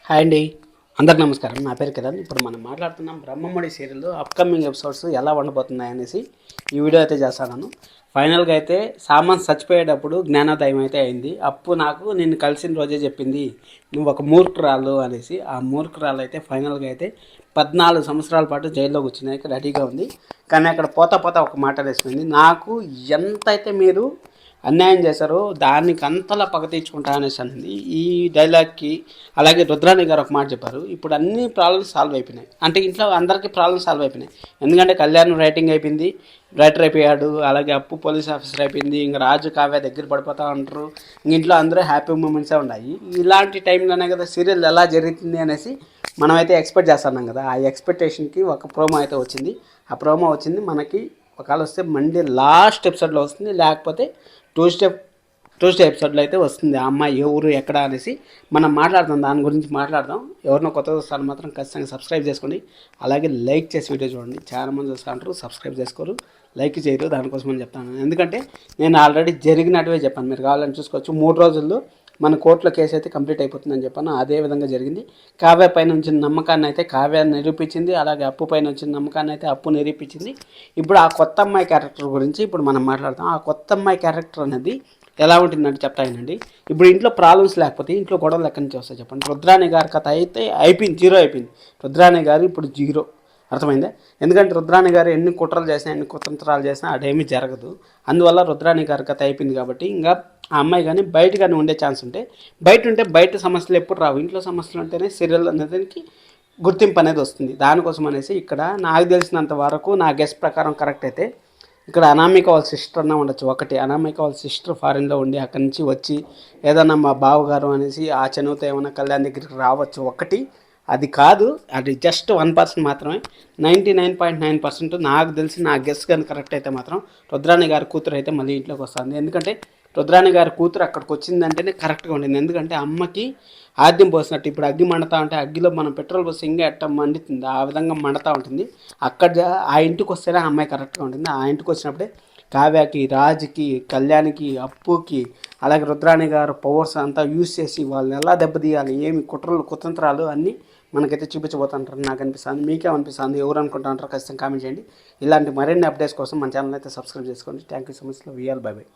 Hi అండి, అందరికి నమస్కారం. నా పేరు కిరణ్. ఇప్పుడు మనం మాట్లాడుతున్నాం బ్రహ్మముడి సీరియల్ అప్కమింగ్ ఎపిసోడ్స్ ఎలా ఉండబోతున్నాయి అనేసి ఈ వీడియో అయితే చేస్తాను. ఫైనల్గా అయితే సామాన్ చచ్చిపోయేటప్పుడు జ్ఞానోదయం అయితే అయింది. అప్పు నాకు నిన్ను కలిసిన రోజే చెప్పింది నువ్వు ఒక మూర్ఖురాలు అనేసి. ఆ మూర్ఖురాలు అయితే ఫైనల్గా అయితే 14 సంవత్సరాల పాటు జైల్లో కూర్చున్నాయి, రెడీగా ఉంది. కానీ అక్కడ పోతా పోతా ఒక మాట వేసుకుంది, నాకు ఎంతైతే మీరు అన్యాయం చేశారో దానికి అంతలా పగ తీర్చుకుంటా అనేసి అనింది. ఈ డైలాగ్కి అలాగే రుద్రాణి గారు ఒక మాట చెప్పారు, ఇప్పుడు అన్ని ప్రాబ్లమ్స్ సాల్వ్ అయిపోయినాయి అంటే ఇంట్లో అందరికీ ప్రాబ్లమ్స్ సాల్వ్ అయిపోయినాయి. ఎందుకంటే కళ్యాణ్ రైటింగ్ అయిపోయింది, రైటర్ అయిపోయాడు, అలాగే అప్పు పోలీస్ ఆఫీసర్ అయిపోయింది, ఇంకా రాజు కావ్య దగ్గర పడిపోతూ ఉంటారు, ఇంట్లో అందరూ హ్యాపీ మూమెంట్సే ఉన్నాయి. ఇలాంటి టైంలోనే కదా సీరియల్ ఎలా జరుగుతుంది అనేసి మనమైతే ఎక్స్పెక్ట్ చేస్తున్నాం కదా. ఆ ఎక్స్పెక్టేషన్కి ఒక ప్రోమో అయితే వచ్చింది. ఆ ప్రోమో వచ్చింది మనకి ఒకవేళ వస్తే మండే లాస్ట్ ఎపిసోడ్లో వస్తుంది, లేకపోతే ట్యూస్డే ఎపిసోడ్లో అయితే వస్తుంది. ఆ అమ్మాయి ఎవరు ఎక్కడ అనేసి మనం మాట్లాడదాం, దాని గురించి మాట్లాడదాం. ఎవరినో కొత్త వస్తాను మాత్రం ఖచ్చితంగా సబ్స్క్రైబ్ చేసుకోండి, అలాగే లైక్ చేసి వీడియో చూడండి. చాలామంది వస్తూ ఉంటారు, సబ్స్క్రైబ్ చేసుకోరు, లైక్ చేయరు. దానికోసం అని చెప్తాను, ఎందుకంటే నేను ఆల్రెడీ జరిగినట్టువే చెప్పాను. మీరు కావాలని చూసుకోవచ్చు. 3 రోజుల్లో మన కోర్టులో కేసు అయితే కంప్లీట్ అయిపోతుందని చెప్పాను. అదే విధంగా జరిగింది. కావ్య పైన వచ్చిన నమ్మకాన్ని అయితే కావ్య నిరూపించింది, అలాగే అప్పు పైన వచ్చిన నమ్మకాన్ని అయితే అప్పు నిరూపించింది. ఇప్పుడు ఆ కొత్త అమ్మాయి క్యారెక్టర్ గురించి ఇప్పుడు మనం మాట్లాడతాం. ఆ కొత్త అమ్మాయి క్యారెక్టర్ అనేది ఎలా ఉంటుందంటే చెప్తానండి. ఇప్పుడు ఇంట్లో ప్రాబ్లమ్స్ లేకపోతే ఇంట్లో గొడవలు ఎక్కడి నుంచి వస్తాయి చెప్పండి. రుద్రాణి గారి కథ అయితే అయిపోయింది, జీరో అయిపోయింది. రుద్రాణి గారు ఇప్పుడు జీరో, అర్థమైందా? ఎందుకంటే రుద్రాణి గారు ఎన్ని కుట్రలు చేసినా ఎన్ని కుతంత్రాలు చేసినా అదేమీ జరగదు. అందువల్ల రుద్రాణి గారి కథ అయిపోయింది కాబట్టి ఇంకా ఆ అమ్మాయి కానీ బయట కానీ ఉండే ఛాన్స్ ఉంటే బయట సమస్యలు ఎప్పుడు రావు. ఇంట్లో సమస్యలు ఉంటేనే సీరియల్ అనేదానికి గుర్తింపు అనేది వస్తుంది. దానికోసం అనేసి ఇక్కడ నాకు తెలిసినంత వరకు నా గెస్ ప్రకారం కరెక్ట్ అయితే ఇక్కడ అనామిక వాళ్ళ సిస్టర్ అన్న ఉండొచ్చు. ఒకటి అనామిక వాళ్ళ సిస్టర్ ఫారిన్లో ఉండి అక్కడి నుంచి వచ్చి ఏదన్నా మా బావగారు అనేసి ఆ చనువుతో ఏమైనా కళ్యాణ్ దగ్గరికి రావచ్చు. ఒకటి అది కాదు, అది జస్ట్ 1% మాత్రమే. 99.9% నాకు తెలిసి నా గెస్ కానీ కరెక్ట్ అయితే మాత్రం రుద్రాణి గారి కూతురు అయితే మళ్ళీ ఇంట్లోకి వస్తుంది. ఎందుకంటే రుద్రాణి గారి కూతురు అక్కడికి వచ్చిందంటేనే కరెక్ట్గా ఉండింది. ఎందుకంటే అమ్మకి ఆద్యం పోసినట్టు ఇప్పుడు అగ్గి మండుతూ ఉంటే అగ్గిలో మనం పెట్రోల్ పోసి ఇంకా ఎట్ట మండుతుంది ఆ విధంగా మండుతూ ఉంటుంది. అక్కడ ఆ ఇంటికి వస్తేనే ఆ అమ్మాయి కరెక్ట్గా ఉంటుంది. ఆ ఇంటికి వచ్చినప్పుడే కావ్యకి, రాజుకి, కళ్యాణ్కి, అప్పుకి, అలాగే రుద్రాణి గారు పవర్స్ అంతా యూజ్ చేసి వాళ్ళని ఎలా దెబ్బతీయాలి, ఏమి కుట్రలు కుతంత్రాలు అన్నీ మనకైతే చూపించబోతుంటారు నాకు అనిపిస్తుంది. మీకేమనిపిస్తుంది, ఎవరు అనుకుంటా ఉంటారో ఖచ్చితంగా కామెంట్ చేయండి. ఇలాంటి మరిన్ని అప్డేట్స్ కోసం మన ఛానల్ అయితే సబ్స్క్రైబ్ చేసుకోండి. Thank you so much. We are bye by.